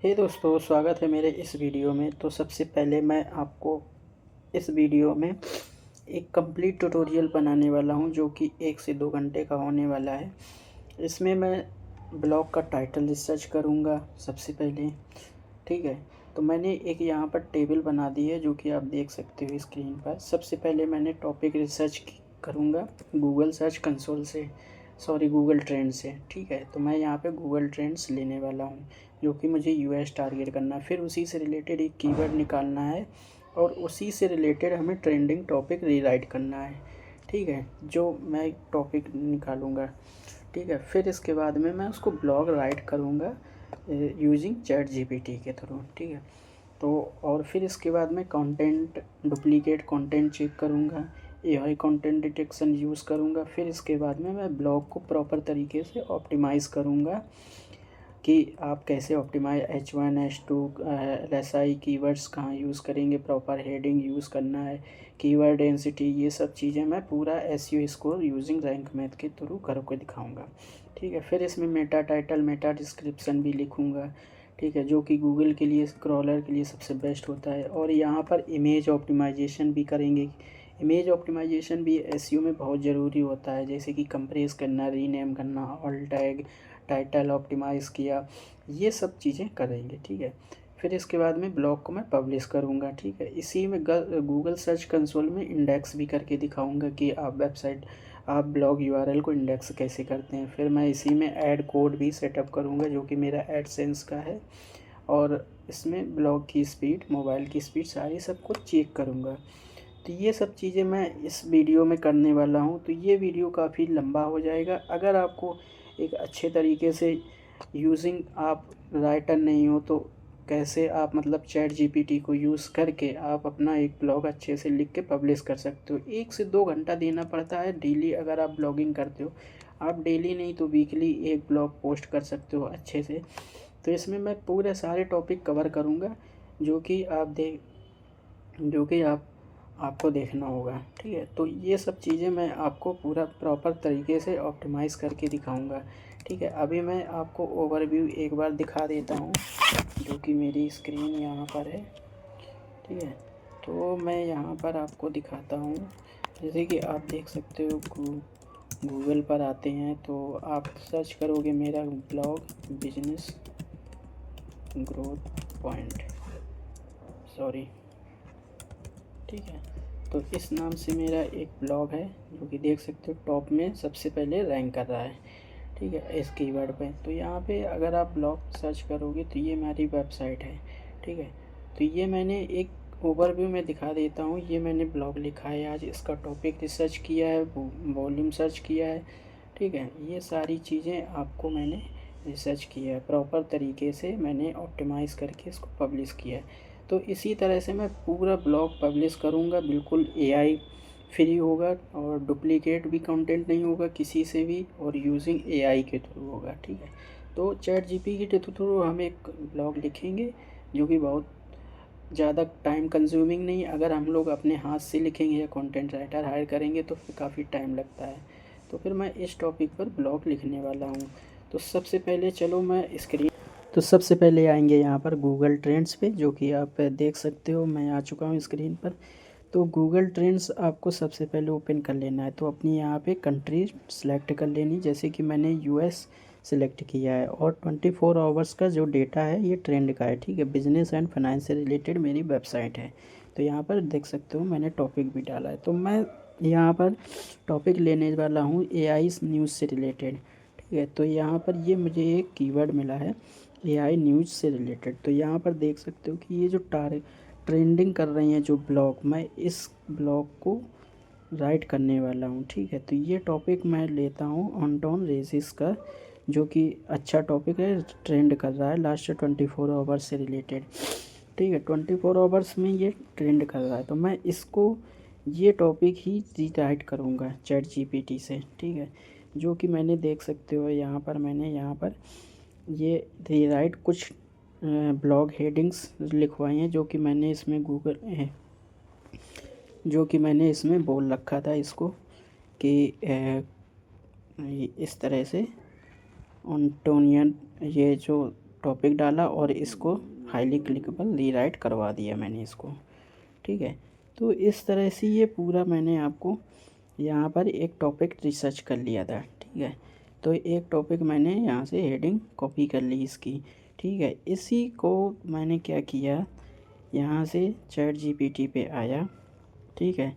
हे दोस्तों, स्वागत है मेरे इस वीडियो में। तो सबसे पहले मैं आपको इस वीडियो में एक कंप्लीट ट्यूटोरियल बनाने वाला हूं, जो कि 1 से 2 घंटे का होने वाला है। इसमें मैं ब्लॉग का टाइटल रिसर्च करूंगा सबसे पहले। ठीक है, तो मैंने एक यहाँ पर टेबल बना दी है, जो कि आप देख सकते हो स्क्रीन पर। सबसे पहले मैंने टॉपिक रिसर्च करूँगा गूगल सर्च कंसोल से, सॉरी गूगल ट्रेंड से। ठीक है, तो मैं यहाँ पे गूगल ट्रेंड्स लेने वाला हूँ, जो कि मुझे यूएस टारगेट करना है। फिर उसी से रिलेटेड एक कीवर्ड निकालना है और उसी से रिलेटेड हमें ट्रेंडिंग टॉपिक रीराइट करना है। ठीक है, जो मैं टॉपिक निकालूँगा। ठीक है, फिर इसके बाद में मैं उसको ब्लॉग राइट करूँगा यूजिंग चैट जीपीटी के थ्रू। ठीक है, तो और फिर इसके बाद मैं कंटेंट डुप्लीकेट कंटेंट चेक करूँगा, एआई कंटेंट डिटेक्शन यूज़ करूँगा। फिर इसके बाद में मैं ब्लॉग को प्रॉपर तरीके से ऑप्टिमाइज़ करूँगा कि आप कैसे optimize H1 H2 LSI keywords कहाँ यूज़ करेंगे, प्रॉपर हेडिंग यूज़ करना है, कीवर्ड डेंसिटी, ये सब चीज़ें मैं पूरा SEO score using rank math के थ्रू करके दिखाऊंगा। ठीक है, फिर इसमें मेटा टाइटल मेटा डिस्क्रिप्शन भी लिखूंगा। ठीक है, जो कि गूगल के लिए क्रॉलर के लिए सबसे बेस्ट होता है। और यहाँ पर इमेज ऑप्टिमाइजेशन भी करेंगे। इमेज ऑप्टिमाइजेशन भी एसईओ में बहुत ज़रूरी होता है, जैसे कि कंप्रेस करना, रीनेम करना, ऑल टैग, टाइटल ऑप्टिमाइज़ किया, ये सब चीज़ें करेंगे। ठीक है, फिर इसके बाद में ब्लॉग को मैं पब्लिश करूँगा। ठीक है, इसी में गूगल सर्च कंसोल में इंडेक्स भी करके दिखाऊँगा कि आप ब्लॉग यूआरएल को इंडेक्स कैसे करते हैं। फिर मैं इसी में ऐड कोड भी सेटअप करूँगा, जो कि मेरा एडसेंस का है। और इसमें ब्लॉग की स्पीड, मोबाइल की स्पीड, सारी सब कुछ चेक करूँगा। तो ये सब चीज़ें मैं इस वीडियो में करने वाला हूँ। तो ये वीडियो काफ़ी लंबा हो जाएगा। अगर आपको एक अच्छे तरीके से यूजिंग, आप राइटर नहीं हो तो कैसे आप मतलब चैट जीपीटी को यूज़ करके आप अपना एक ब्लॉग अच्छे से लिख के पब्लिश कर सकते हो। 1 से 2 घंटा देना पड़ता है डेली। अगर आप ब्लॉगिंग करते हो, आप डेली नहीं तो वीकली एक ब्लॉग पोस्ट कर सकते हो अच्छे से। तो इसमें मैं पूरे सारे टॉपिक कवर करूँगा, जो कि आपको देखना होगा। ठीक है, तो ये सब चीज़ें मैं आपको पूरा प्रॉपर तरीके से ऑप्टिमाइज़ करके दिखाऊंगा। ठीक है, अभी मैं आपको ओवरव्यू एक बार दिखा देता हूँ, जो कि मेरी स्क्रीन यहाँ पर है। ठीक है, तो मैं यहाँ पर आपको दिखाता हूँ। जैसे कि आप देख सकते हो, गूगल पर आते हैं तो आप सर्च करोगे मेरा blog business growth point, sorry. ठीक है, तो इस नाम से मेरा एक ब्लॉग है, जो कि देख सकते हो टॉप में सबसे पहले रैंक कर रहा है। ठीक है, इस कीवर्ड पे। तो यहाँ पे अगर आप ब्लॉग सर्च करोगे तो ये हमारी वेबसाइट है। ठीक है, तो ये मैंने एक ओवरव्यू में दिखा देता हूँ। ये मैंने ब्लॉग लिखा है आज, इसका टॉपिक रिसर्च किया है, वॉल्यूम सर्च किया है। ठीक है, ये सारी चीज़ें आपको मैंने रिसर्च किया है, प्रॉपर तरीके से मैंने ऑप्टिमाइज़ करके इसको पब्लिश किया है। तो इसी तरह से मैं पूरा ब्लॉग पब्लिश करूँगा। बिल्कुल एआई फ्री होगा और डुप्लीकेट भी कंटेंट नहीं होगा किसी से भी, और यूजिंग एआई के थ्रू होगा। ठीक है, तो चैट जीपीटी के थ्रू हम एक ब्लॉग लिखेंगे, जो कि बहुत ज़्यादा टाइम कंज्यूमिंग नहीं। अगर हम लोग अपने हाथ से लिखेंगे या कंटेंट राइटर हायर करेंगे तो फिर काफ़ी टाइम लगता है। तो फिर मैं इस टॉपिक पर ब्लॉग लिखने वाला हूँ। तो सबसे पहले चलो मैं स्क्रीन तो सबसे पहले आएंगे यहाँ पर गूगल ट्रेंड्स पे, जो कि आप देख सकते हो। मैं आ चुका हूँ स्क्रीन पर। तो गूगल ट्रेंड्स आपको सबसे पहले ओपन कर लेना है। तो अपनी यहाँ पे कंट्री सेलेक्ट कर लेनी, जैसे कि मैंने यूएस सेलेक्ट किया है। और 24 आवर्स का जो डेटा है ये ट्रेंड का है। ठीक है, बिजनेस एंड फाइनेंस से रिलेटेड मेरी वेबसाइट है। तो यहाँ पर देख सकते हो मैंने टॉपिक भी डाला है। तो मैं यहाँ पर टॉपिक लेने वाला हूँ एआई न्यूज़ से रिलेटेड। ठीक है, तो यहाँ पर ये मुझे एक कीवर्ड मिला है एआई न्यूज़ से रिलेटेड। तो यहाँ पर देख सकते हो कि ये जो ट्रेंडिंग कर रही हैं जो ब्लॉग, मैं इस ब्लॉग को राइट करने वाला हूँ। ठीक है, तो ये टॉपिक मैं लेता हूँ ऑनटोन रेसिस का, जो कि अच्छा टॉपिक है, ट्रेंड कर रहा है लास्ट 24 आवर्स से रिलेटेड। ठीक है, 24 आवर्स में ये ट्रेंड कर रहा है। तो मैं इसको ये टॉपिक ही रीराइट करूँगा चैट जीपीटी से। ठीक है, जो कि मैंने देख सकते हो मैंने यहाँ पर ये रीराइट कुछ ब्लॉग हेडिंग्स लिखवाई हैं, जो कि मैंने इसमें बोल रखा था इसको कि इस तरह से ऑन्टोनियन, ये जो टॉपिक डाला और इसको हाईली क्लिकेबल रीराइट करवा दिया मैंने इसको, ठीक है। तो इस तरह से ये पूरा मैंने आपको यहाँ पर एक टॉपिक रिसर्च कर लिया था, ठीक है। तो एक टॉपिक मैंने यहाँ से हेडिंग कॉपी कर ली इसकी, ठीक है। इसी को मैंने क्या किया, यहाँ से चैट जीपीटी पे आया, ठीक है।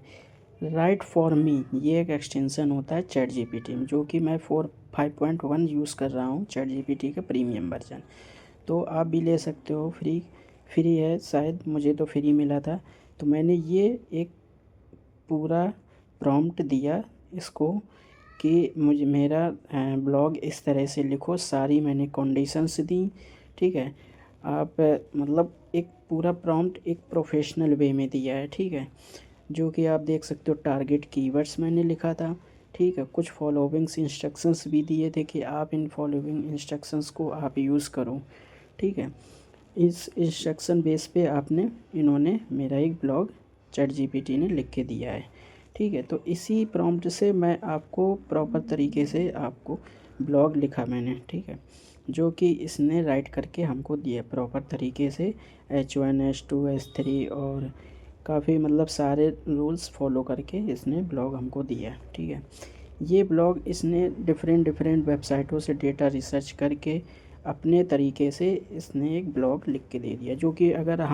राइट फॉर मी ये एक एक्सटेंशन होता है चैट जीपीटी में, जो कि मैं 5.1 यूज़ कर रहा हूँ चैट जीपीटी का प्रीमियम वर्जन। तो आप भी ले सकते हो, फ्री है शायद, मुझे तो फ्री मिला था। तो मैंने ये एक पूरा प्रॉम्प्ट दिया इसको कि मुझे मेरा ब्लॉग इस तरह से लिखो, सारी मैंने कंडीशंस दी, ठीक है। आप मतलब एक पूरा प्रॉम्प्ट एक प्रोफेशनल वे में दिया है, ठीक है। जो कि आप देख सकते हो टारगेट कीवर्ड्स मैंने लिखा था, ठीक है। कुछ फॉलोइंग्स इंस्ट्रक्शंस भी दिए थे कि आप इन फॉलोइंग इंस्ट्रक्शंस को आप यूज़ करो, ठीक है। इस इंस्ट्रक्शन बेस पे इन्होंने मेरा एक ब्लॉग चैट जीपीटी ने लिख के दिया है, ठीक है। तो इसी प्रॉम्प्ट से मैं आपको प्रॉपर तरीके से आपको ब्लॉग लिखा मैंने, ठीक है, जो कि इसने राइट करके हमको दिया प्रॉपर तरीके से H1 H2 H3 और काफ़ी मतलब सारे रूल्स फॉलो करके इसने ब्लॉग हमको दिया, ठीक है। ये ब्लॉग इसने डिफरेंट वेबसाइटों से डेटा रिसर्च करके अपने तरीके से इसने एक ब्लॉग लिख के दे दिया, जो कि अगर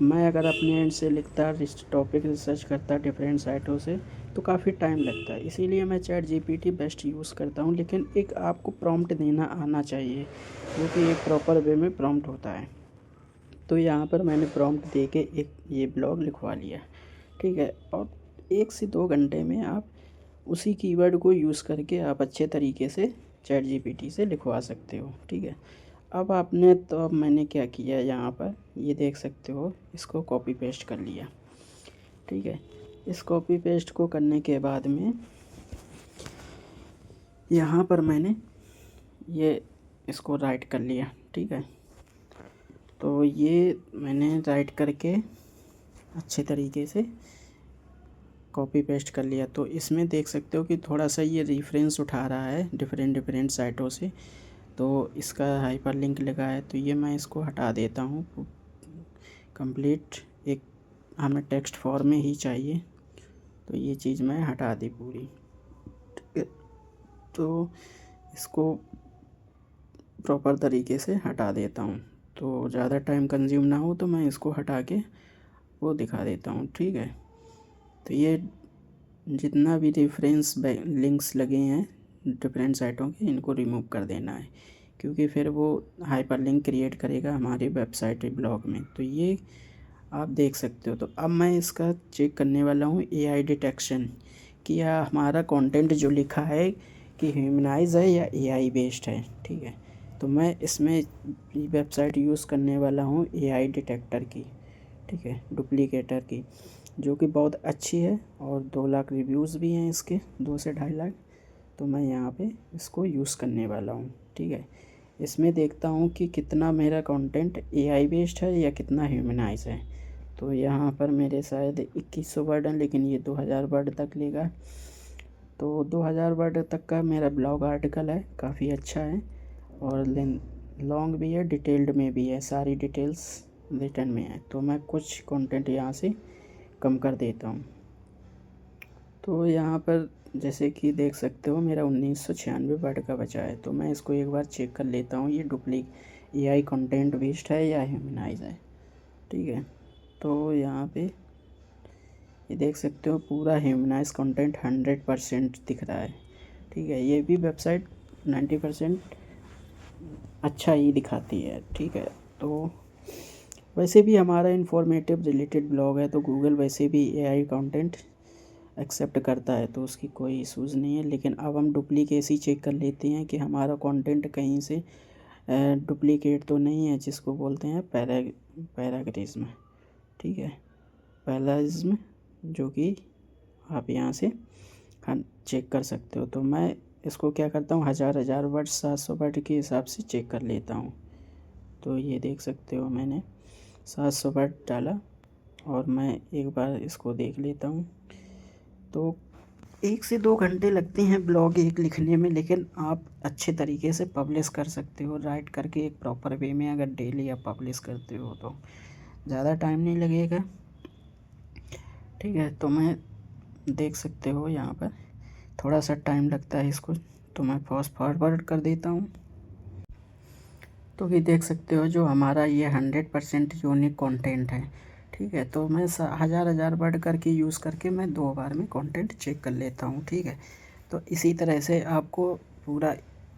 मैं अगर अपने एंड से लिखता, टॉपिक रिसर्च करता डिफरेंट साइटों से, तो काफ़ी टाइम लगता है। इसीलिए मैं चैट जीपीटी बेस्ट यूज़ करता हूँ। लेकिन एक आपको प्रॉम्प्ट देना आना चाहिए, जो कि एक प्रॉपर वे में प्रॉम्प्ट होता है। तो यहाँ पर मैंने प्रॉम्प्ट दे के एक ये ब्लॉग लिखवा लिया, ठीक है। और 1 से 2 घंटे में आप उसी कीवर्ड को यूज़ करके आप अच्छे तरीके से चैट जीपीटी से लिखवा सकते हो, ठीक है। अब मैंने क्या किया, यहाँ पर ये देख सकते हो, इसको कॉपी पेस्ट कर लिया, ठीक है। इस कॉपी पेस्ट को करने के बाद में यहाँ पर मैंने ये इसको राइट कर लिया, ठीक है। तो ये मैंने राइट करके अच्छे तरीके से कॉपी पेस्ट कर लिया। तो इसमें देख सकते हो कि थोड़ा सा ये रेफरेंस उठा रहा है डिफरेंट साइटों से, तो इसका हाइपर लिंक लगा है। तो ये मैं इसको हटा देता हूँ कंप्लीट, एक हमें टेक्स्ट फॉर्म में ही चाहिए, तो ये चीज़ मैं हटा दी पूरी, ठीक है। तो इसको प्रॉपर तरीके से हटा देता हूँ, तो ज़्यादा टाइम कंज्यूम ना हो, तो मैं इसको हटा के वो दिखा देता हूँ, ठीक है। तो ये जितना भी रेफरेंस लिंक्स लगे हैं डिफरेंट साइटों के, इनको रिमूव कर देना है, क्योंकि फिर वो हाइपर लिंक क्रिएट करेगा हमारी वेबसाइट ब्लॉग में। तो ये आप देख सकते हो। तो अब मैं इसका चेक करने वाला हूँ एआई डिटेक्शन, कि यह हमारा कंटेंट जो लिखा है कि ह्यूमनाइज है या एआई बेस्ड है, ठीक है। तो मैं इसमें वेबसाइट यूज़ करने वाला हूँ एआई डिटेक्टर की, ठीक है, डुप्लीकेटर की, जो कि बहुत अच्छी है और 2 लाख रिव्यूज़ भी हैं इसके, 2 से 2.5 लाख। तो मैं यहाँ पे इसको यूज़ करने वाला हूँ, ठीक है। इसमें देखता हूँ कि कितना मेरा कंटेंट एआई बेस्ड है या कितना ह्यूमनाइज है। तो यहाँ पर मेरे शायद 2100 वर्ड हैं, लेकिन ये 2000 वर्ड तक लेगा। तो 2000 वर्ड तक का मेरा ब्लॉग आर्टिकल है, काफ़ी अच्छा है और लॉन्ग भी है, डिटेल्ड में भी है, सारी डिटेल्स रिटर्न में है। तो मैं कुछ कंटेंट यहाँ से कम कर देता हूँ। तो यहाँ पर जैसे कि देख सकते हो मेरा 1996 वर्ड का बचा है। तो मैं इसको एक बार चेक कर लेता हूँ ये एआई कंटेंट बेस्ड है या ह्यूमनाइज है, ठीक है। तो यहाँ पे ये देख सकते हो पूरा ह्यूमनाइज कंटेंट 100% दिख रहा है, ठीक है। ये भी वेबसाइट 90% अच्छा ही दिखाती है, ठीक है। तो वैसे भी हमारा इंफॉर्मेटिव रिलेटेड ब्लॉग है, तो गूगल वैसे भी एआई कंटेंट एक्सेप्ट करता है, तो उसकी कोई इशूज़ नहीं है। लेकिन अब हम डुप्लीकेसी चेक कर लेते हैं कि हमारा कंटेंट कहीं से डुप्लीकेट तो नहीं है, जिसको बोलते हैं पैराग्रिज्म, ठीक है, पैराग्रिज्म, जो कि आप यहाँ से चेक कर सकते हो। तो मैं इसको क्या करता हूँ, हज़ार वर्ड 700 वर्ड के हिसाब से चेक कर लेता हूँ। तो ये देख सकते हो मैंने 700 वर्ड डाला और मैं एक बार इसको देख लेता हूँ। तो 1 से 2 घंटे लगते हैं ब्लॉग एक लिखने में, लेकिन आप अच्छे तरीके से पब्लिश कर सकते हो राइट करके एक प्रॉपर वे में। अगर डेली आप पब्लिश करते हो तो ज़्यादा टाइम नहीं लगेगा। ठीक है, तो मैं देख सकते हो यहाँ पर थोड़ा सा टाइम लगता है इसको, तो मैं फास्ट फॉरवर्ड कर देता हूँ। तो भी देख सकते हो जो हमारा ये 100% यूनिक कंटेंट है। ठीक है, तो मैं हज़ार वर्ड करके यूज़ करके मैं 2 बार में कंटेंट चेक कर लेता हूँ। ठीक है, तो इसी तरह से आपको पूरा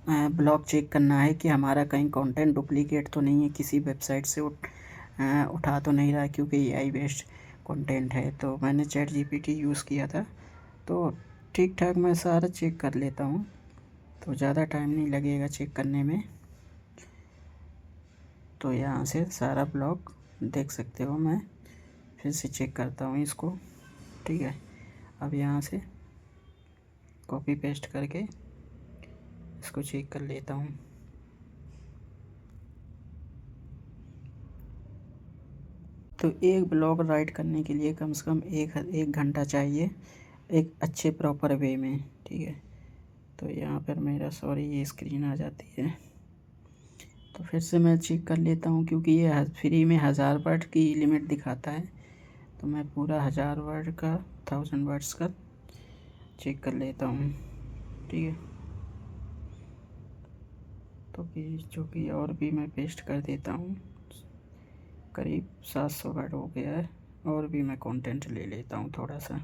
ब्लॉग चेक करना है कि हमारा कहीं कंटेंट डुप्लीकेट तो नहीं है, किसी वेबसाइट से उठा तो नहीं रहा, क्योंकि एआई बेस्ड कंटेंट है। तो मैंने चैट जीपीटी यूज़ किया था, तो ठीक ठाक मैं सारा चेक कर लेता हूँ, तो ज़्यादा टाइम नहीं लगेगा चेक करने में। तो यहाँ से सारा ब्लॉग देख सकते हो, मैं फिर से चेक करता हूँ इसको। ठीक है, अब यहाँ से कॉपी पेस्ट करके इसको चेक कर लेता हूँ। तो एक ब्लॉग राइट करने के लिए कम से कम एक घंटा चाहिए, एक अच्छे प्रॉपर वे में। ठीक है, तो यहाँ पर मेरा सॉरी ये स्क्रीन आ जाती है, तो फिर से मैं चेक कर लेता हूँ, क्योंकि ये फ्री में 1000 वर्ड की लिमिट दिखाता है। तो मैं पूरा 1000 वर्ड का 1000 वर्ड्स का चेक कर लेता हूँ। ठीक है, तो जो कि और भी मैं पेस्ट कर देता हूँ, करीब 700 वर्ड हो गया है। और भी मैं कंटेंट ले लेता हूँ थोड़ा सा।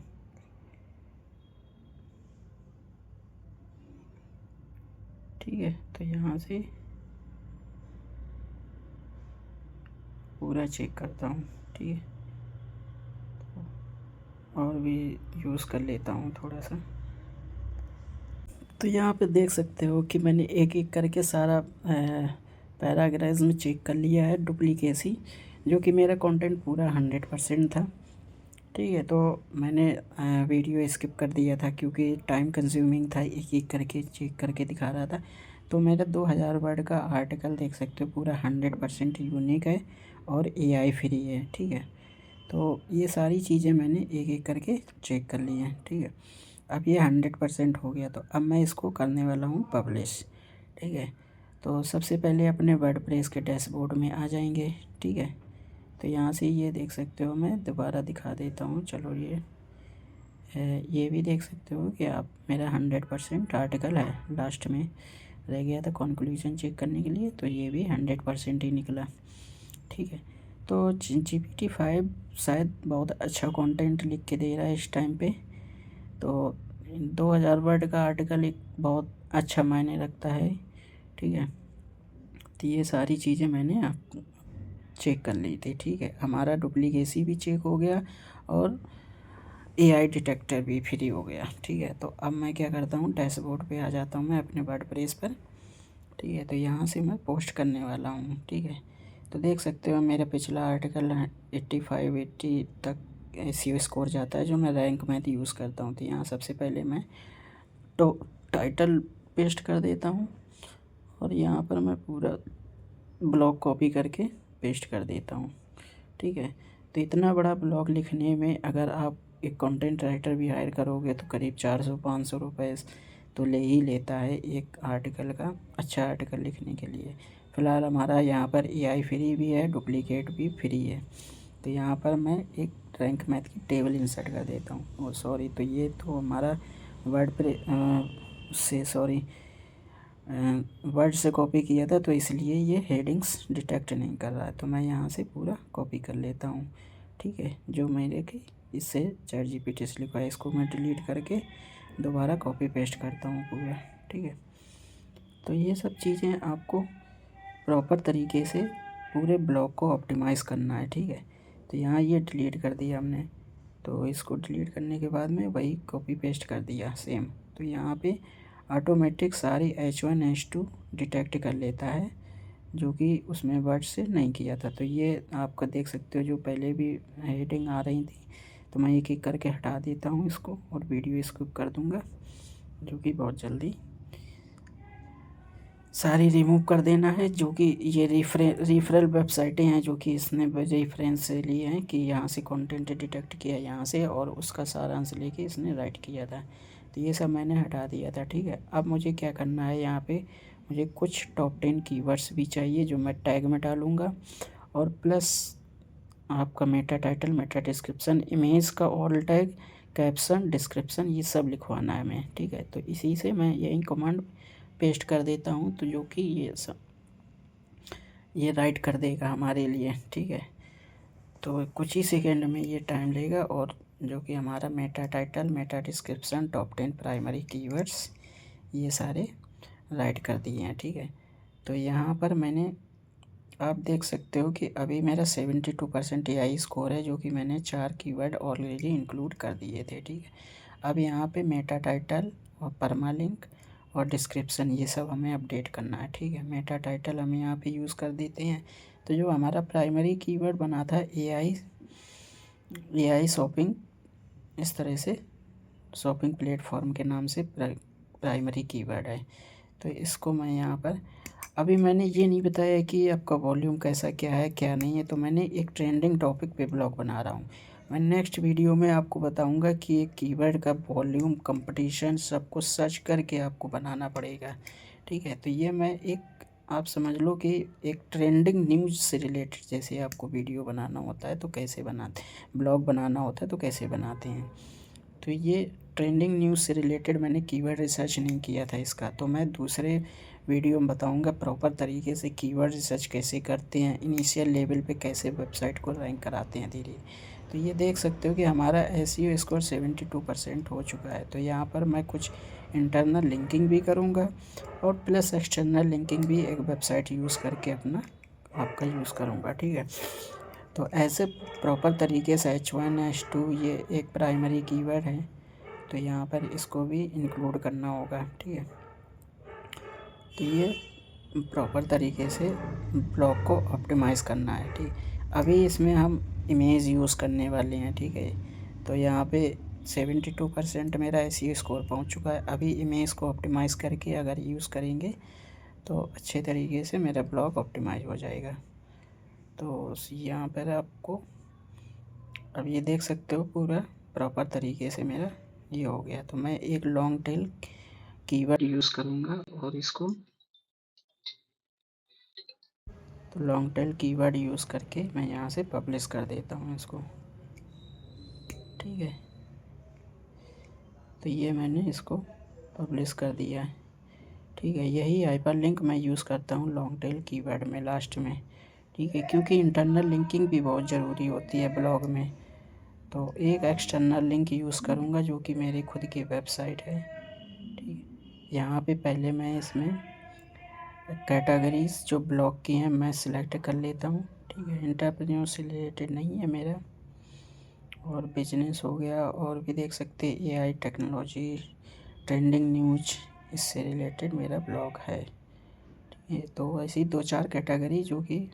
ठीक है, तो यहाँ से पूरा चेक करता हूँ। ठीक है, और भी यूज़ कर लेता हूँ थोड़ा सा। तो यहाँ पे देख सकते हो कि मैंने एक एक करके सारा पैराग्राफ्स में चेक कर लिया है डुप्लीकेसी, जो कि मेरा कंटेंट पूरा 100% था। ठीक है, तो मैंने वीडियो स्किप कर दिया था, क्योंकि टाइम कंज्यूमिंग था, एक एक करके चेक करके दिखा रहा था। तो मेरा 2000 वर्ड का आर्टिकल देख सकते हो पूरा 100% यूनिक है और एआई फ्री है। ठीक है, तो ये सारी चीज़ें मैंने एक एक करके चेक कर ली हैं। ठीक है, अब ये 100% हो गया, तो अब मैं इसको करने वाला हूँ पब्लिश। ठीक है, तो सबसे पहले अपने वर्डप्रेस के डैशबोर्ड में आ जाएंगे। ठीक है, तो यहाँ से ये देख सकते हो, मैं दोबारा दिखा देता हूँ। चलो ये भी देख सकते हो कि आप मेरा 100% आर्टिकल है। लास्ट में रह गया था कंक्लूजन चेक करने के लिए, तो ये भी 100% ही निकला। ठीक है, तो GPT-5 शायद बहुत अच्छा कंटेंट लिख के दे रहा है इस टाइम पे। तो 2000 वर्ड का आर्टिकल एक बहुत अच्छा मायने रखता है। ठीक है, तो ये सारी चीज़ें मैंने आप चेक कर ली थी। ठीक है, हमारा डुप्लीकेसी भी चेक हो गया और एआई डिटेक्टर भी फ्री हो गया। ठीक है, तो अब मैं क्या करता हूँ, डैशबोर्ड पे आ जाता हूँ मैं अपने वर्डप्रेस पर। ठीक है, तो यहाँ से मैं पोस्ट करने वाला हूँ। ठीक है, तो देख सकते हो मेरा पिछला आर्टिकल 85-80 तक SEO स्कोर जाता है, जो मैं रैंक मैथ यूज़ करता हूँ। तो यहाँ सबसे पहले मैं तो टाइटल पेस्ट कर देता हूँ, और यहाँ पर मैं पूरा ब्लॉग कॉपी करके पेस्ट कर देता हूँ। ठीक है, तो इतना बड़ा ब्लॉग लिखने में अगर आप एक कंटेंट राइटर भी हायर करोगे तो करीब 400-500 रुपये तो ले ही लेता है एक आर्टिकल का, अच्छा आर्टिकल लिखने के लिए। फ़िलहाल हमारा यहाँ पर एआई फ्री भी है, डुप्लीकेट भी फ्री है। तो यहाँ पर मैं एक रैंक मैथ की टेबल इंसर्ट कर देता हूँ। और सॉरी, तो ये तो हमारा वर्ड से कॉपी किया था, तो इसलिए ये हेडिंग्स डिटेक्ट नहीं कर रहा है। तो मैं यहाँ से पूरा कॉपी कर लेता हूँ। ठीक है, जो मैंने कि इससे चैट जीपीटी से लिखा है, इसको मैं डिलीट करके दोबारा कॉपी पेस्ट करता हूँ पूरा। ठीक है, तो ये सब चीज़ें आपको प्रॉपर तरीके से पूरे ब्लॉग को ऑप्टिमाइज़ करना है। ठीक है, तो यहाँ ये डिलीट कर दिया हमने, तो इसको डिलीट करने के बाद में वही कॉपी पेस्ट कर दिया सेम। तो यहाँ पे ऑटोमेटिक सारी H1 H2 डिटेक्ट कर लेता है, जो कि उसमें वर्ड से नहीं किया था। तो ये आपका देख सकते हो, जो पहले भी हेडिंग आ रही थी, तो मैं एक एक करके हटा देता हूँ इसको और वीडियो स्किप कर दूँगा, जो कि बहुत जल्दी सारी रिमूव कर देना है। जो कि ये रिफरल वेबसाइटें हैं, जो कि इसने रेफरेंस से लिए हैं कि यहाँ से कंटेंट डिटेक्ट किया यहाँ से, और उसका सारांश लेके इसने राइट किया था। तो ये सब मैंने हटा दिया था। ठीक है, अब मुझे क्या करना है, यहाँ पे मुझे कुछ टॉप 10 कीवर्ड्स भी चाहिए जो मैं टैग में डालूँगा, और प्लस आपका Meta title, Meta description, image का ऑल टैग, कैप्शन, डिस्क्रिप्शन, ये सब लिखवाना है मैं। ठीक है, तो इसी से मैं यही कमांड पेस्ट कर देता हूँ, तो जो कि ये राइट कर देगा हमारे लिए। ठीक है, तो कुछ ही सेकेंड में ये टाइम लेगा, और जो कि हमारा Meta title, Meta description, top 10 primary keywords, ये सारे राइट कर दिए हैं। ठीक है, तो यहाँ पर मैंने, आप देख सकते हो कि अभी मेरा 72% AI स्कोर है, जो कि मैंने 4 कीवर्ड ऑलरेडी इंक्लूड कर दिए थे। ठीक है, अब यहाँ पे मेटा टाइटल और परमालिंक और डिस्क्रिप्शन, ये सब हमें अपडेट करना है। ठीक है, मेटा टाइटल हम यहाँ पे यूज़ कर देते हैं। तो जो हमारा प्राइमरी कीवर्ड बना था AI शॉपिंग, इस तरह से शॉपिंग प्लेटफॉर्म के नाम से प्राइमरी कीवर्ड है। तो इसको मैं यहाँ पर, अभी मैंने ये नहीं बताया कि आपका वॉल्यूम कैसा क्या है क्या नहीं है, तो मैंने एक ट्रेंडिंग टॉपिक पे ब्लॉग बना रहा हूँ। मैं नेक्स्ट वीडियो में आपको बताऊँगा कि एक कीवर्ड का वॉल्यूम, कंपटीशन, सब कुछ सर्च करके आपको बनाना पड़ेगा। ठीक है, तो ये मैं एक, आप समझ लो कि एक ट्रेंडिंग न्यूज़ से रिलेटेड, जैसे आपको वीडियो बनाना होता है तो कैसे बनाते, ब्लॉग बनाना होता है तो कैसे बनाते हैं, तो ये ट्रेंडिंग न्यूज़ से रिलेटेड मैंने कीवर्ड रिसर्च नहीं किया था इसका, तो मैं दूसरे वीडियो में बताऊंगा प्रॉपर तरीके से कीवर्ड रिसर्च कैसे करते हैं, इनिशियल लेवल पे कैसे वेबसाइट को रैंक कराते हैं धीरे। तो ये देख सकते हो कि हमारा SEO स्कोर 72% हो चुका है। तो यहाँ पर मैं कुछ इंटरनल लिंकिंग भी करूँगा, और प्लस एक्सटर्नल लिंकिंग भी एक वेबसाइट यूज़ करके अपना आपका यूज़ करूँगा। ठीक है, तो ऐसे प्रॉपर तरीके से H1 H2 ये एक प्राइमरी कीवर्ड है, तो यहाँ पर इसको भी इंक्लूड करना होगा। ठीक है, तो ये प्रॉपर तरीके से ब्लॉग को ऑप्टिमाइज़ करना है। ठीक, अभी इसमें हम इमेज यूज़ करने वाले हैं। ठीक है, तो यहाँ पे 72% मेरा SEO स्कोर पहुँच चुका है। अभी इमेज को ऑप्टिमाइज़ करके अगर यूज़ करेंगे तो अच्छे तरीके से मेरा ब्लॉग ऑप्टिमाइज़ हो जाएगा। तो यहाँ पर आपको अब ये देख सकते हो पूरा प्रॉपर तरीके से मेरा ये हो गया। तो मैं एक लॉन्ग टेल कीवर्ड यूज़ करूँगा, और इसको, तो लॉन्ग टेल कीवर्ड यूज़ करके मैं यहाँ से पब्लिश कर देता हूँ इसको। ठीक है, तो ये मैंने इसको पब्लिश कर दिया है। ठीक है, यही हाइपरलिंक मैं यूज़ करता हूँ लॉन्ग टेल कीवर्ड में लास्ट में। ठीक है, क्योंकि इंटरनल लिंकिंग भी बहुत ज़रूरी होती है ब्लॉग में। तो एक एक्सटर्नल लिंक यूज़ करूँगा जो कि मेरी खुद की वेबसाइट है। ठीक, यहाँ पे पहले मैं इसमें कैटेगरीज जो ब्लॉग की हैं मैं सिलेक्ट कर लेता हूँ। ठीक है, एंटरप्रेन्योर से रिलेटेड नहीं है मेरा, और बिजनेस हो गया, और भी देख सकते हैं AI टेक्नोलॉजी, ट्रेंडिंग न्यूज, इससे रिलेटेड मेरा ब्लॉग है। ठीक है, तो ऐसी 2-4 कैटेगरी जो कि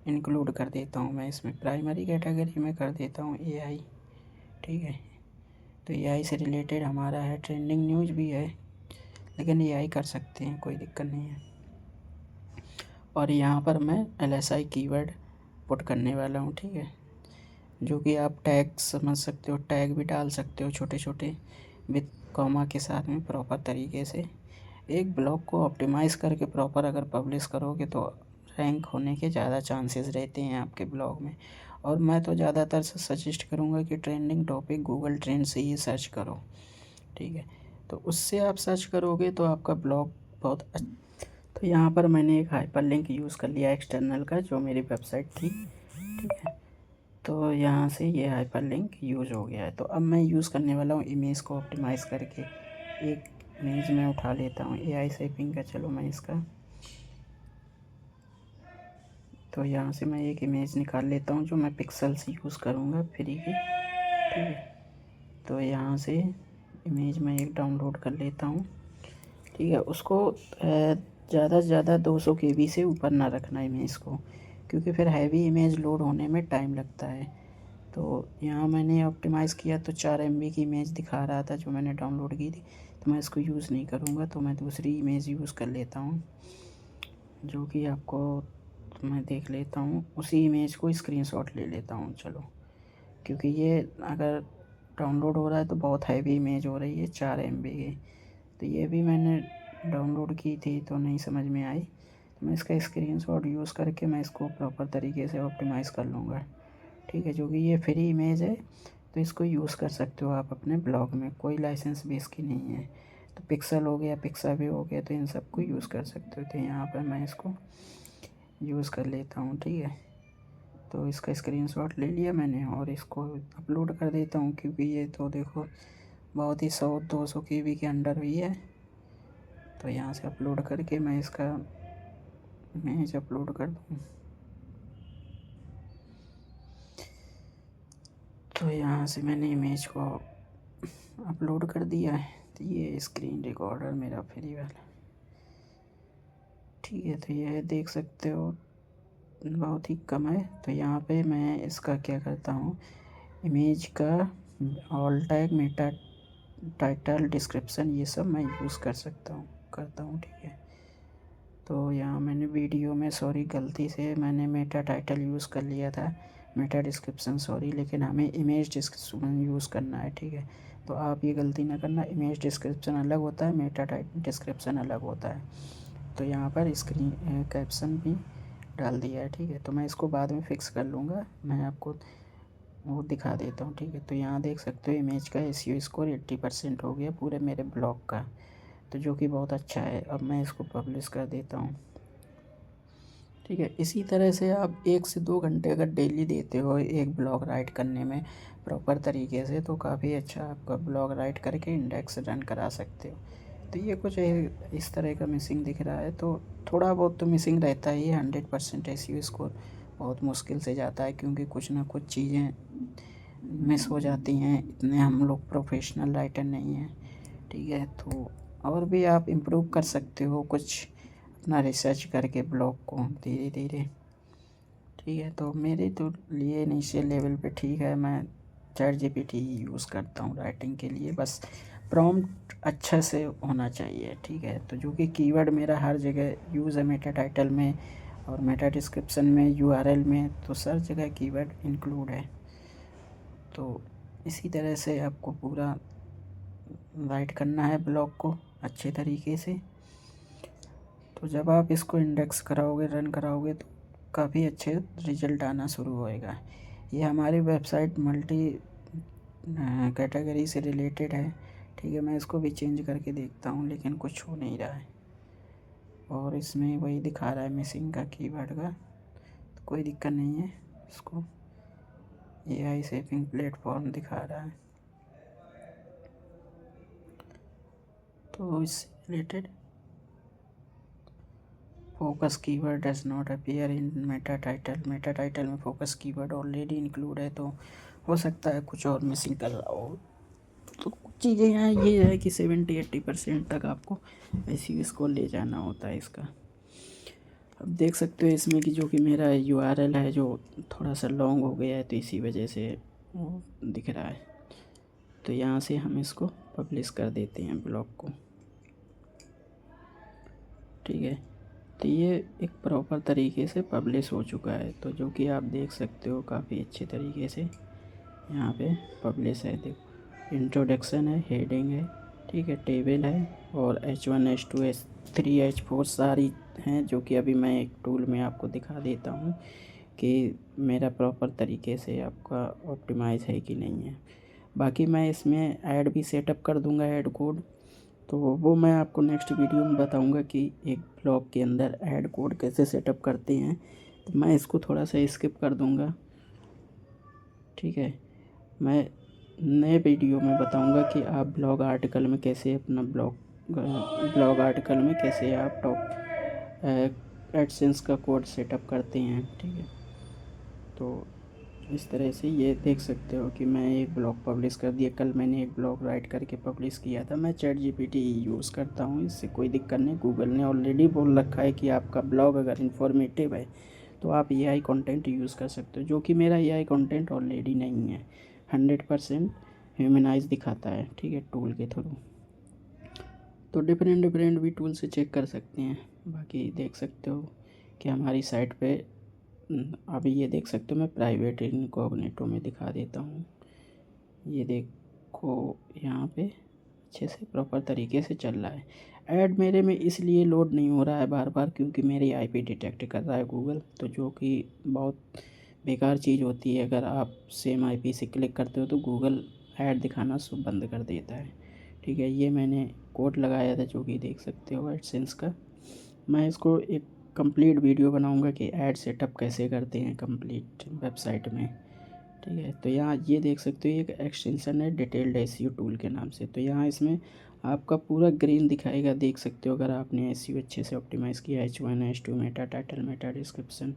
इंक्लूड कर देता हूँ मैं इसमें। प्राइमरी कैटेगरी में कर देता हूँ AI। ठीक है, तो AI से रिलेटेड हमारा है, ट्रेंडिंग न्यूज भी है, लेकिन AI कर सकते हैं, कोई दिक्कत नहीं है। और यहाँ पर मैं LSI कीवर्ड पुट करने वाला हूँ। ठीक है, जो कि आप टैग समझ सकते हो, टैग भी डाल सकते हो छोटे छोटे विद कॉमा के साथ में प्रॉपर तरीके से। एक ब्लॉग को ऑप्टिमाइज़ करके प्रॉपर अगर पब्लिश करोगे तो रैंक होने के ज़्यादा चांसेस रहते हैं आपके ब्लॉग में। और मैं तो ज़्यादातर सजेस्ट करूँगा कि ट्रेंडिंग टॉपिक गूगल ट्रेंड से ही सर्च करो। ठीक है, तो उससे आप सर्च करोगे तो आपका ब्लॉग बहुत तो यहाँ पर मैंने एक हाइपरलिंक यूज़ कर लिया एक्सटर्नल का, जो मेरी वेबसाइट थी। ठीक है, तो यहाँ से ये हाइपरलिंक यूज़ हो गया है। तो अब मैं यूज़ करने वाला हूँ इमेज को ऑप्टिमाइज़ करके। एक इमेज मैं उठा लेता हूँ AI शेपिंग का, चलो मैं इसका, तो यहाँ से मैं एक इमेज निकाल लेता हूँ जो मैं पिक्सेल्स यूज़ करूँगा फ्री की। ठीक है, तो यहाँ से इमेज मैं एक डाउनलोड कर लेता हूँ। ठीक है, उसको ज़्यादा से ज़्यादा 200 KB से ऊपर ना रखना इमेज को, क्योंकि फिर हैवी इमेज लोड होने में टाइम लगता है। तो यहाँ मैंने ऑप्टिमाइज़ किया तो 4 MB की इमेज दिखा रहा था जो मैंने डाउनलोड की थी, तो मैं इसको यूज़ नहीं करूँगा, तो मैं दूसरी इमेज यूज़ कर लेता हूँ, जो कि आपको, तो मैं देख लेता हूँ उसी इमेज को स्क्रीनशॉट ले लेता हूँ। चलो, क्योंकि ये अगर डाउनलोड हो रहा है तो बहुत हैवी इमेज हो रही है 4 MB की। तो ये भी मैंने डाउनलोड की थी तो नहीं समझ में आई, तो मैं इसका स्क्रीनशॉट यूज़ करके मैं इसको प्रॉपर तरीके से ऑप्टिमाइज़ कर लूँगा। ठीक है, जो कि ये फ्री इमेज है तो इसको यूज़ कर सकते हो आप अपने ब्लॉग में, कोई लाइसेंस भी इसकी नहीं है। तो पिक्सल हो गया, पिक्साबे हो गया, तो इन सबको यूज़ कर सकते हो। तो यहाँ पर मैं इसको यूज़ कर लेता हूँ। ठीक है, तो इसका स्क्रीनशॉट ले लिया मैंने और इसको अपलोड कर देता हूँ, क्योंकि ये तो देखो बहुत ही 100-200 KB के अंडर हुई है। तो यहाँ से अपलोड करके मैं इसका इमेज अपलोड कर दूँ। तो यहाँ से मैंने इमेज को अपलोड कर दिया है। तो ये स्क्रीन रिकॉर्डर मेरा फ्री वाला, ठीक है। तो ये देख सकते हो बहुत ही कम है। तो यहाँ पे मैं इसका क्या करता हूँ, इमेज का all tag, Meta title, description, ये सब मैं यूज़ करता हूँ। ठीक है, तो यहाँ मैंने वीडियो में सॉरी गलती से मैंने मेटा टाइटल यूज़ कर लिया था, मेटा डिस्क्रिप्शन सॉरी, लेकिन हमें इमेज डिस्क्रिप्शन यूज़ करना है। ठीक है, तो आप ये गलती ना करना, इमेज डिस्क्रिप्शन अलग होता है, मेटा डिस्क्रिप्शन अलग होता है। तो यहाँ पर स्क्रीन कैप्शन भी डाल दिया है। ठीक है, तो मैं इसको बाद में फिक्स कर लूँगा, मैं आपको वो दिखा देता हूँ। ठीक है, तो यहाँ देख सकते हो इमेज का SEO स्कोर 80% हो गया पूरे मेरे ब्लॉग का, तो जो कि बहुत अच्छा है। अब मैं इसको पब्लिश कर देता हूँ। ठीक है, इसी तरह से आप 1 से 2 घंटे अगर डेली देते हो एक ब्लॉग राइट करने में प्रॉपर तरीके से, तो काफ़ी अच्छा आपका ब्लॉग राइट करके इंडेक्स रन करा सकते हो। तो ये कुछ इस तरह का मिसिंग दिख रहा है, तो थोड़ा बहुत तो मिसिंग रहता ही है। 100% SEO स्कोर बहुत मुश्किल से जाता है, क्योंकि कुछ ना कुछ चीज़ें मिस हो जाती हैं, इतने हम लोग प्रोफेशनल राइटर नहीं हैं। ठीक है, तो और भी आप इम्प्रूव कर सकते हो कुछ अपना रिसर्च करके ब्लॉग को धीरे धीरे। ठीक है, तो मेरे तो लिए इनिशियल लेवल पे ठीक है, मैं ChatGPT यूज़ करता हूँ राइटिंग के लिए, बस प्रॉम्प्ट अच्छा से होना चाहिए। ठीक है, तो जो कि कीवर्ड मेरा हर जगह यूज़ है, मेटा टाइटल में और मेटा डिस्क्रिप्शन में, URL में, तो सर जगह कीवर्ड इंक्लूड है। तो इसी तरह से आपको पूरा राइट करना है ब्लॉग को अच्छे तरीके से। तो जब आप इसको इंडेक्स कराओगे, रन कराओगे, तो काफ़ी अच्छे रिज़ल्ट आना शुरू होएगा। ये हमारी वेबसाइट मल्टी कैटेगरी से रिलेटेड है। ठीक है, मैं इसको भी चेंज करके देखता हूँ, लेकिन कुछ हो नहीं रहा है और इसमें वही दिखा रहा है मिसिंग का कीवर्ड का। तो कोई दिक्कत नहीं है, इसको AI शेपिंग प्लेटफॉर्म दिखा रहा है। तो इससे related focus keyword does not appear in Meta title में फोकस कीवर्ड ऑलरेडी इंक्लूड है, तो हो सकता है कुछ और मिसिंग कर रहा हो। तो कुछ चीज़ें यहाँ ये है कि 70-80% तक आपको SEO इसको ले जाना होता है इसका। अब देख सकते हो इसमें कि जो कि मेरा URL है जो थोड़ा सा लॉन्ग हो गया है, तो इसी वजह से वो दिख रहा है। तो यहाँ से हम इसको पब्लिश कर देते हैं ब्लॉग को। ठीक है, तो ये एक प्रॉपर तरीके से पब्लिश हो चुका है, तो जो कि आप देख सकते हो काफ़ी अच्छे तरीके से यहाँ पे पब्लिश है। देखो, इंट्रोडक्शन है, हेडिंग है, ठीक है, टेबल है, और H1 H2 H3 H4 सारी हैं, जो कि अभी मैं एक टूल में आपको दिखा देता हूँ कि मेरा प्रॉपर तरीके से आपका ऑप्टिमाइज़ है कि नहीं है। बाकी मैं इसमें ऐड भी सेटअप कर दूँगा, ऐड कोड, तो वो मैं आपको नेक्स्ट वीडियो में बताऊंगा कि एक ब्लॉग के अंदर ऐड कोड कैसे सेटअप करते हैं। तो मैं इसको थोड़ा सा स्किप कर दूंगा। ठीक है, मैं नए वीडियो में बताऊंगा कि आप ब्लॉग आर्टिकल में कैसे अपना ब्लॉग आर्टिकल में कैसे आप टॉप एडसेंस का कोड सेटअप करते हैं। ठीक है, तो इस तरह से ये देख सकते हो कि मैं एक ब्लॉग पब्लिश कर दिया। कल मैंने एक ब्लॉग राइट करके पब्लिश किया था। मैं ChatGPT यूज़ करता हूँ, इससे कोई दिक्कत नहीं। गूगल ने ऑलरेडी बोल रखा है कि आपका ब्लॉग अगर इन्फॉर्मेटिव है तो आप AI कंटेंट यूज़ कर सकते हो, जो कि मेरा AI कंटेंट ऑलरेडी नहीं है। 100% ह्यूमनाइज दिखाता है। ठीक है, टूल के थ्रू। तो डिफरेंट भी टूल से चेक कर सकते हैं। बाकी देख सकते हो कि हमारी साइट पे अभी ये देख सकते हो, मैं प्राइवेट इनकॉग्निटो में दिखा देता हूँ। ये देख आपको यहाँ पे अच्छे से प्रॉपर तरीके से चल रहा है। ऐड मेरे में इसलिए लोड नहीं हो रहा है बार बार क्योंकि मेरी आईपी डिटेक्ट कर रहा है गूगल, तो जो कि बहुत बेकार चीज़ होती है। अगर आप सेम आईपी से क्लिक करते हो तो गूगल ऐड दिखाना सब बंद कर देता है। ठीक है, ये मैंने कोड लगाया था जो कि देख सकते हो एडसेंस का। मैं इसको एक कंप्लीट वीडियो बनाऊंगा कि ऐड सेटअप कैसे करते हैं कंप्लीट वेबसाइट में। ठीक है, तो यहाँ ये देख सकते हो एक एक्सटेंशन है डिटेल्ड एसईओ टूल के नाम से। तो यहाँ इसमें आपका पूरा ग्रीन दिखाएगा, देख सकते हो अगर आपने एसईओ अच्छे से ऑप्टिमाइज़ किया। H1 H2 Meta title Meta description.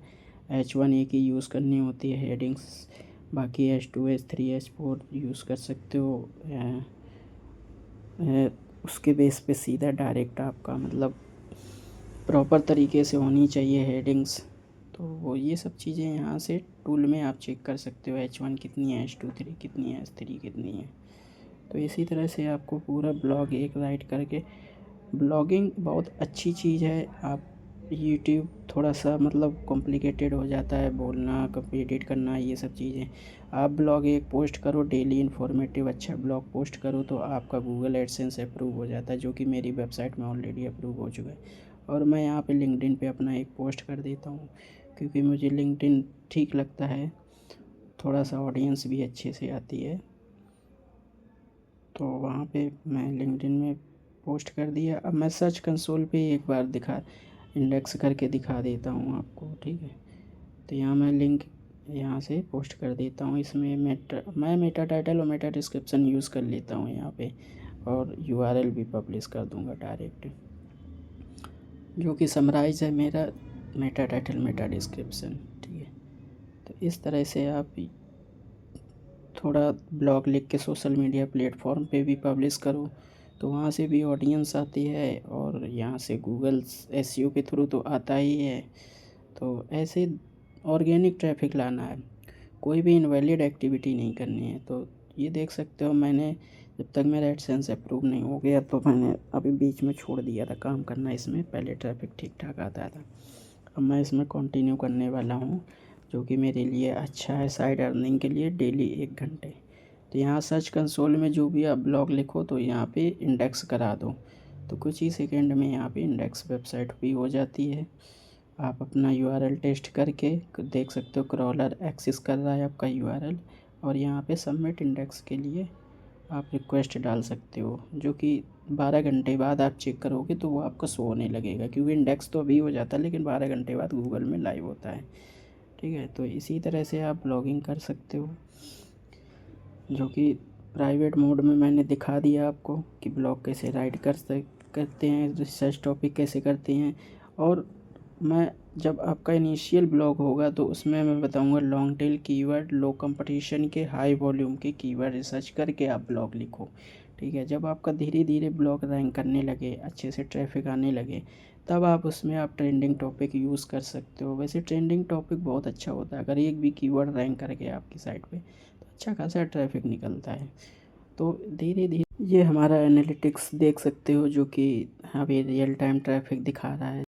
H1 एक ही यूज़ करनी होती है, हेडिंग्स बाकी H2 H3 H4 यूज़ कर सकते हो। उसके बेस पे सीधा डायरेक्ट आपका मतलब प्रॉपर तरीके से होनी चाहिए हेडिंग्स। तो वो ये सब चीज़ें यहाँ से टूल में आप चेक कर सकते हो। H1 कितनी है, H2 3 कितनी है, H3 कितनी है। तो इसी तरह से आपको पूरा ब्लॉग एक राइट करके, ब्लॉगिंग बहुत अच्छी चीज़ है। आप यूट्यूब थोड़ा सा मतलब कॉम्प्लिकेटेड हो जाता है बोलना, कभी एडिट करना, ये सब चीज़ें। आप ब्लॉग एक पोस्ट करो डेली इन्फॉर्मेटिव अच्छा ब्लॉग पोस्ट करो तो आपका गूगल एडसेंस अप्रूव हो जाता है, जो कि मेरी वेबसाइट में ऑलरेडी अप्रूव हो चुका है। और मैं यहाँ पे लिंक्डइन पे अपना एक पोस्ट कर देता हूँ क्योंकि मुझे लिंक्डइन ठीक लगता है, थोड़ा सा ऑडियंस भी अच्छे से आती है। तो वहाँ पे मैं लिंक्डइन में पोस्ट कर दिया। अब मैं सर्च कंसोल पे एक बार इंडेक्स करके दिखा देता हूँ आपको। ठीक है, तो यहाँ मैं लिंक यहाँ से पोस्ट कर देता हूँ। इसमें मैं मेटा टाइटल और मेटा डिस्क्रिप्शन यूज़ कर लेता हूँ यहाँ पे, और यूआरएल भी पब्लिश कर दूँगा डायरेक्ट, जो कि समराइज़ है मेरा मेटा टाइटल मेटा डिस्क्रिप्शन। ठीक है, तो इस तरह से आप थोड़ा ब्लॉग लिख के सोशल मीडिया प्लेटफॉर्म पे भी पब्लिश करो तो वहाँ से भी ऑडियंस आती है, और यहाँ से गूगल एसईओ के थ्रू तो आता ही है। तो ऐसे ऑर्गेनिक ट्रैफिक लाना है, कोई भी इनवैलिड एक्टिविटी नहीं करनी है। तो ये देख सकते हो मैंने जब तक मेरा एडसेंस अप्रूव नहीं हो गया तो मैंने अभी बीच में छोड़ दिया था काम करना इसमें। पहले ट्रैफिक ठीक ठाक आता था, अब मैं इसमें कंटिन्यू करने वाला हूँ, जो कि मेरे लिए अच्छा है साइड अर्निंग के लिए डेली 1 घंटे। तो यहाँ सर्च कंसोल में जो भी आप ब्लॉग लिखो तो यहाँ पे इंडेक्स करा दो, तो कुछ ही सेकंड में यहाँ पे इंडेक्स वेबसाइट भी हो जाती है। आप अपना यूआरएल टेस्ट करके देख सकते हो क्रॉलर एक्सेस कर रहा है आपका यूआरएल, और यहाँ पे सबमिट इंडेक्स के लिए आप रिक्वेस्ट डाल सकते हो, जो कि 12 घंटे बाद आप चेक करोगे तो वो आपका शो होने लगेगा, क्योंकि इंडेक्स तो अभी हो जाता है लेकिन 12 घंटे बाद गूगल में लाइव होता है। ठीक है, तो इसी तरह से आप ब्लॉगिंग कर सकते हो, जो कि प्राइवेट मोड में मैंने दिखा दिया आपको कि ब्लॉग कैसे राइट करते हैं, रिसर्च टॉपिक कैसे करते हैं। और मैं जब आपका इनिशियल ब्लॉग होगा तो उसमें मैं बताऊंगा लॉन्ग टेल कीवर्ड, लो कंपटीशन के, हाई वॉल्यूम के कीवर्ड रिसर्च करके आप ब्लॉग लिखो। ठीक है, जब आपका धीरे धीरे ब्लॉग रैंक करने लगे, अच्छे से ट्रैफिक आने लगे, तब आप उसमें आप ट्रेंडिंग टॉपिक यूज़ कर सकते हो। वैसे ट्रेंडिंग टॉपिक बहुत अच्छा होता है, अगर एक भी कीवर्ड रैंक कर गया आपकी साइट पे तो अच्छा खासा ट्रैफिक निकलता है। तो धीरे धीरे ये हमारा एनालिटिक्स देख सकते हो, जो कि अभी रियल टाइम ट्रैफिक दिखा रहा है।